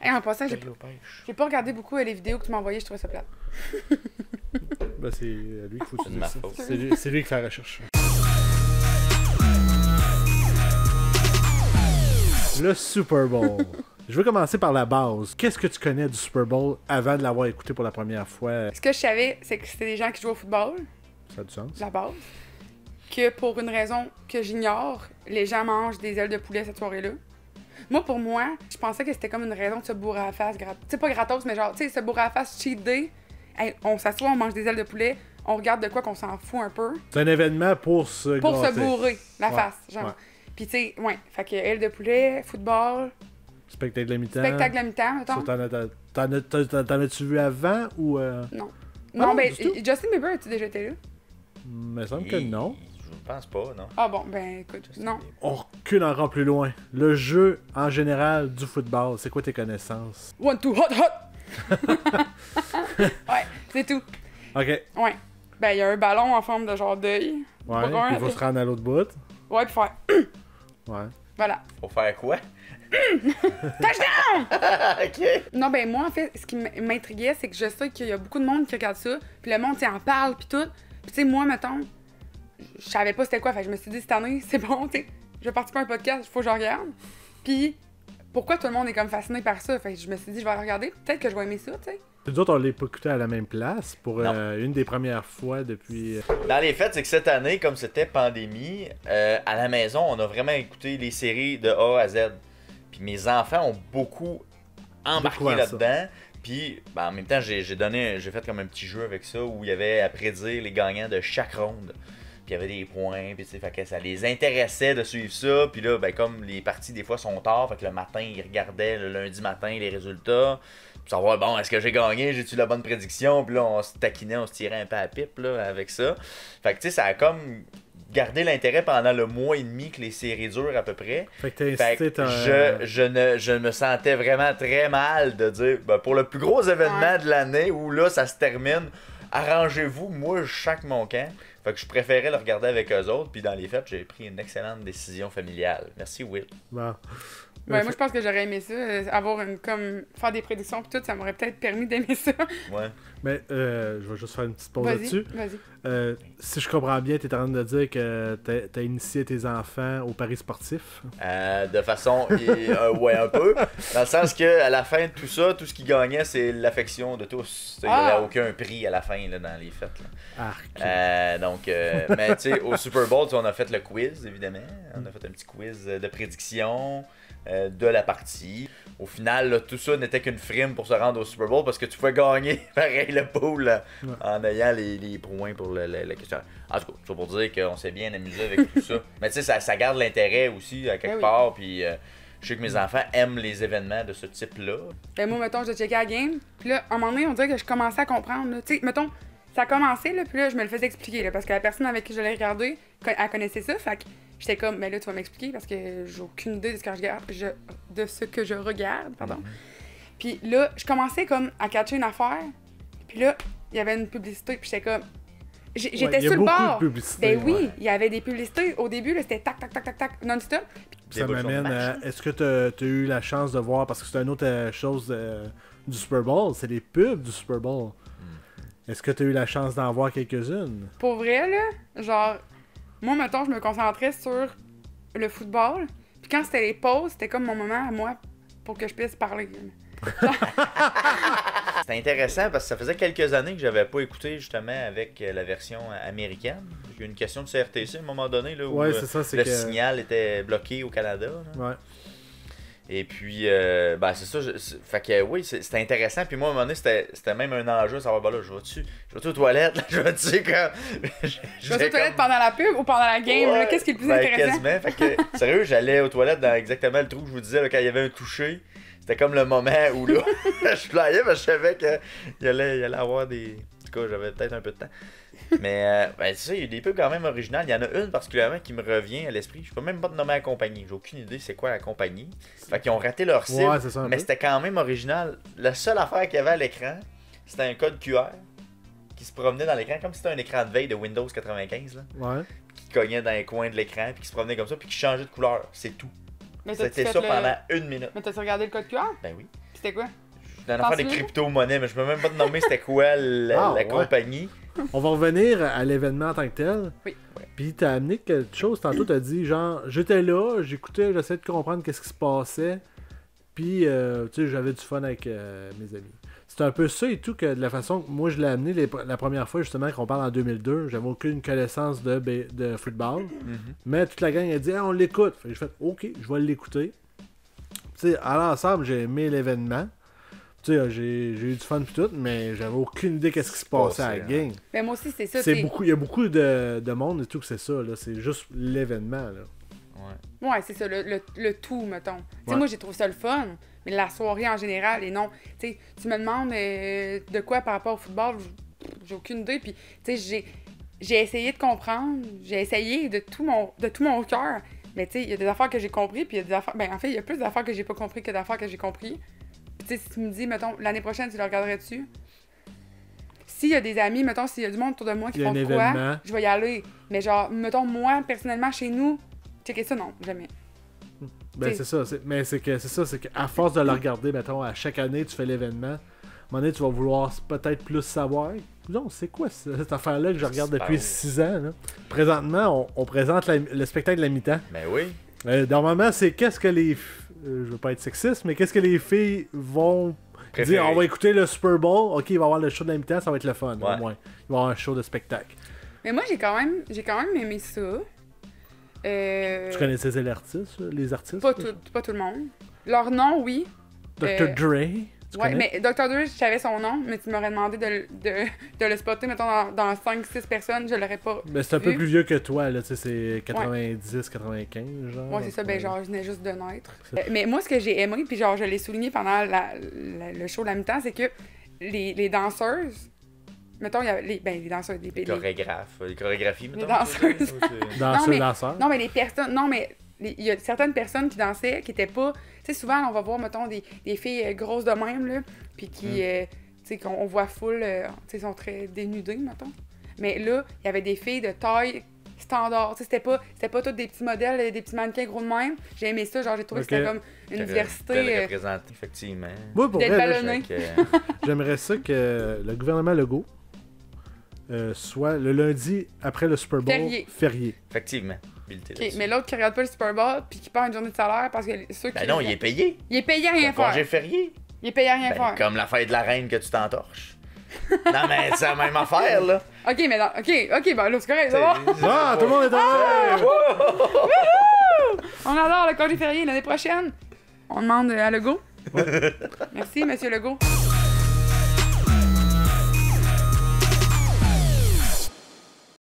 Hey, en passant, Pelle aux pêches. j'ai pas regardé beaucoup les vidéos que tu m'as envoyées, je trouvais ça plate. Ben, c'est lui qu'il faut C'est de ma utiliser. faute. C'est lui qui fait la recherche. Le Super Bowl. Je veux commencer par la base. Qu'est-ce que tu connais du Super Bowl avant de l'avoir écouté pour la première fois? Ce que je savais, c'est que c'était des gens qui jouent au football, Ça a du sens. la base. Que pour une raison que j'ignore, les gens mangent des ailes de poulet cette soirée-là. Moi, pour moi, je pensais que c'était comme une raison de se bourrer à la face. Tu sais, pas gratos, mais genre, tu sais, se bourrer à la face, cheat day. Hey, on s'assoit, on mange des ailes de poulet, on regarde de quoi qu'on s'en fout un peu. C'est un événement pour se Pour se gâter. bourrer la Ouais, face, genre. ouais. Puis, tu sais, ouais. Fait que ailes de poulet, football, Spectacle de la mi-temps. spectacle à mi-temps, mettons. Ça, t'en as-tu vu avant ou... Non. Ah Non, non, ben, du tout? Justin Bieber, as-tu déjà été là? Il me semble que non. Je pense pas, non. Ah bon, ben, écoute, non. On recule encore plus loin. Le jeu, en général, du football, c'est quoi tes connaissances? 1, 2, hot, hot! Ouais, c'est tout. OK. Ouais. Ben, il y a un ballon en forme de genre d'œil. Ouais, Brun puis il faut avec- se rendre à l'autre bout. Ouais, puis faire. Ouais. Voilà. Faut faire quoi? Touchdown! Ok. Non, ben, moi, en fait, ce qui m'intriguait, c'est que je sais qu'il y a beaucoup de monde qui regarde ça, puis le monde, tu sais, en parle, puis tout. Puis, tu sais, moi, mettons, je savais pas c'était quoi, fait que je me suis dit, cette année, c'est bon, tu sais, je vais participer à un podcast, il faut que je regarde. Puis, pourquoi tout le monde est comme fasciné par ça? Fait que je me suis dit, je vais le regarder, peut-être que je vais aimer ça, tu sais. Nous autres, on l'a pas écouté à la même place pour Non. une des premières fois depuis... Dans les faits, c'est que cette année, comme c'était pandémie, à la maison, on a vraiment écouté les séries de A à Z. Puis mes enfants ont beaucoup embarqué Découvert ça. là-dedans. Puis ben, en même temps, j'ai fait comme un petit jeu avec ça où il y avait à prédire les gagnants de chaque ronde. Puis il y avait des points, puis tu sais, fait que ça les intéressait de suivre ça. Puis là, ben, comme les parties des fois sont tard, fait que le matin, ils regardaient le lundi matin les résultats. Pour savoir, bon, est-ce que j'ai gagné, j'ai-tu la bonne prédiction? Puis là, on se taquinait, on se tirait un peu à la pipe là, avec ça. Fait que tu sais, ça a comme gardé l'intérêt pendant le mois et demi que les séries durent à peu près. Fait que t'as Fait incité que ton... je me sentais vraiment très mal de dire, ben, pour le plus gros événement Ouais. de l'année où là, ça se termine, arrangez-vous, moi, je chaque mon camp. Fait que je préférais le regarder avec eux autres, puis dans les faits, j'ai pris une excellente décision familiale. Merci, Will. Bon. Ouais, moi, je pense que j'aurais aimé ça, avoir comme, faire des prédictions, puis tout, ça m'aurait peut-être permis d'aimer ça. Ouais. Mais je vais juste faire une petite pause Vas-y, là-dessus. vas-y. Si je comprends bien, t'es en train de dire que t'as initié tes enfants au paris sportif. De façon, ouais, un peu. Dans le sens que à la fin de tout ça, tout ce qui gagnait, c'est l'affection de tous. Il n'y Ah! avait aucun prix à la fin là, dans les fêtes. Là. Arc. Mais tu sais, au Super Bowl, tu sais, on a fait le quiz, évidemment. On a fait un petit quiz de prédiction de la partie. Au final, là, tout ça n'était qu'une frime pour se rendre au Super Bowl parce que tu pouvais gagner, pareil, le pool là, Ouais. en ayant les points pour la question. En tout cas, c'est pour dire qu'on s'est bien amusé avec tout ça. Mais tu sais, ça garde l'intérêt aussi à quelque Ben oui. part. Puis je sais que mes enfants aiment les événements de ce type-là. Ben moi, mettons, je checkais la game, puis là, à un moment donné, on dirait que je commençais à comprendre, là. Tu sais, mettons, ça a commencé, là, puis là, je me le faisais expliquer, là, parce que la personne avec qui je l'ai regardé, elle connaissait ça, fait que j'étais comme, ben là, tu vas m'expliquer, parce que j'ai aucune idée de ce que je regarde, de ce que je regarde, pardon. Puis là, je commençais comme à catcher une affaire, puis là, il y avait une publicité, puis j'étais comme... J'étais Ouais, il y a sur le beaucoup bord. de publicités, Ben oui, ouais. il y avait des publicités. Au début, là, c'était tac, tac, tac, tac, tac, non-stop. Ça Des m'amène matchs, à... là. Est-ce que t'as eu la chance de voir... Parce que c'est une autre chose du Super Bowl. C'est les pubs du Super Bowl. Est-ce que t'as eu la chance d'en voir quelques-unes? Pour vrai, là, genre, moi, mettons, je me concentrais sur le football. Puis quand c'était les pauses, c'était comme mon moment à moi pour que je puisse parler. C'était intéressant parce que ça faisait quelques années que j'avais pas écouté justement avec la version américaine. Il y a eu une question de CRTC à un moment donné là, où Ouais, c'est ça, c'est le que... signal était bloqué au Canada. Là. Ouais. Et puis, ben c'est ça. Fait que oui, c'était intéressant. Puis moi, à un moment donné, c'était même un enjeu de savoir, ben là, je vais-tu aux toilettes, là, je vais-tu comme. Je vais aux toilettes pendant la pub ou pendant la game, là, qu'est-ce qui est le plus ben, intéressant? Quasiment. Fait que, sérieux, j'allais aux toilettes dans exactement le trou que je vous disais, là, quand il y avait un toucher. C'était comme le moment où là, je playais parce que je savais qu'il allait avoir des. En tout cas, j'avais peut-être un peu de temps. Mais, ben, c'est ça, il y a des pubs quand même originales. Il y en a une particulièrement qui me revient à l'esprit. Je peux même pas te nommer la compagnie. J'ai aucune idée c'est quoi la compagnie. Fait qu'ils ont raté leur cible. Ouais, c'est ça un Mais peu. c'était quand même original. La seule affaire qu'il y avait à l'écran, c'était un code QR qui se promenait dans l'écran, comme si c'était un écran de veille de Windows 95, là, Ouais. qui cognait dans les coins de l'écran, puis qui se promenait comme ça, puis qui changeait de couleur. C'est tout. Mais C'était t'as-tu ça fait pendant 1 minute. Mais t'as-tu regardé le code QR? Ben oui. Puis c'était quoi? Dans l'affaire des Pense-le. crypto-monnaies, mais je peux même pas te nommer c'était quoi la Ouais. compagnie. On va revenir à l'événement en tant que tel. Oui. Puis t'as amené quelque chose, tantôt t'as dit genre, j'étais là, j'écoutais, j'essayais de comprendre qu'est-ce qui se passait. Puis, tu sais, j'avais du fun avec mes amis. C'est un peu ça et tout que de la façon que moi je l'ai amené la première fois justement qu'on parle en 2002, j'avais aucune connaissance de football. Mais toute la gang a dit hey, on l'écoute. Fait que j'ai fait ok, je vais l'écouter. Tu sais, à l'ensemble, j'ai aimé l'événement. Tu sais, j'ai eu du fun pis tout, mais j'avais aucune idée qu'est-ce qui se passait à la game. Mais moi aussi, c'est ça. Il y a beaucoup de monde et tout que c'est ça, là. C'est juste l'événement, là. Ouais. Ouais, c'est ça, le tout, mettons. Tu sais, Ouais. moi, j'ai trouvé ça le fun, mais la soirée en général, et non. Tu sais, tu me demandes de quoi par rapport au football, j'ai aucune idée. Puis, tu sais, j'ai essayé de comprendre, j'ai essayé de tout mon cœur. Mais, tu sais, il y a des affaires que j'ai compris, puis il y a des affaires. Ben, en fait, il y a plus d'affaires que j'ai pas compris que d'affaires que j'ai compris. Puis, tu sais, si tu me dis, mettons, l'année prochaine, tu le regarderais-tu? S'il y a des amis, mettons, s'il y a du monde autour de moi qui Il y a font un de quoi, événement. je vais y aller. Mais, genre, mettons, moi, personnellement, chez nous, checker ça, non, jamais. Ben, T'sais. c'est ça. Mais c'est qu'à force de le regarder, mettons, à chaque année, tu fais l'événement. À un moment donné, tu vas vouloir peut-être plus savoir. Non, c'est quoi cette affaire-là que je regarde depuis 6 ans, là? Présentement, on présente le spectacle de la mi-temps. Ben oui. Normalement, c'est qu'est-ce que les... je veux pas être sexiste, mais qu'est-ce que les filles vont Préféré. dire, on va écouter le Super Bowl, ok, il va y avoir le show de la mi-temps, ça va être le fun, Ouais. au moins. Il va y avoir un show de spectacle. Mais moi, j'ai quand même aimé ça. Tu connaissais les artistes? Pas tout le monde. Leur nom, oui. Dr. Dre, tu Ouais, connais? mais Dr. Dre, je savais son nom, mais tu m'aurais demandé de le spotter, mettons, dans 5-6 personnes, je l'aurais pas. Ben, c'est un peu vu. plus vieux que toi, là, tu sais, c'est 90, 95, genre. Ouais, c'est ça, ben genre, je venais juste de naître. C'est ça. Mais moi, ce que j'ai aimé, puis genre, je l'ai souligné pendant le show de la mi-temps, c'est que les danseuses, mettons, il y avait les danseuses, les chorégraphies, mettons. danseuses. Danseurs. Non, mais les personnes. Non, mais il y a certaines personnes qui dansaient qui étaient pas. Tu sais, souvent, on va voir, mettons, des filles grosses de même, là, puis qui. Tu sais, qu'on voit full. Tu sais, sont très dénudées, mettons. Mais là, il y avait des filles de taille standard. Tu sais, c'était pas tous des petits modèles, des petits mannequins gros de même. J'ai aimé ça, genre, j'ai trouvé Ok. que c'était comme une diversité. Représenter, effectivement. Moi, pour d'être vrai, là, ballonné. j'aimerais ça que le gouvernement Legault soit le lundi après le Super Bowl Férié. Effectivement. Habilité Ok, là-dessus. mais l'autre qui regarde pas le Super Bowl puis qui perd une journée de salaire parce que ceux qui. Ben non, il est payé. Il est payé à C'est rien un congé faire. férié. Il est payé à rien Ben, faire. comme la fête de la reine que tu t'entorches. Non, mais c'est la même affaire, là. Ok, mais non. Ok, ben là, c'est correct, ça va. Ah, tout le monde est en On adore le congé férié l'année prochaine. On demande à Legault. Merci, monsieur Legault.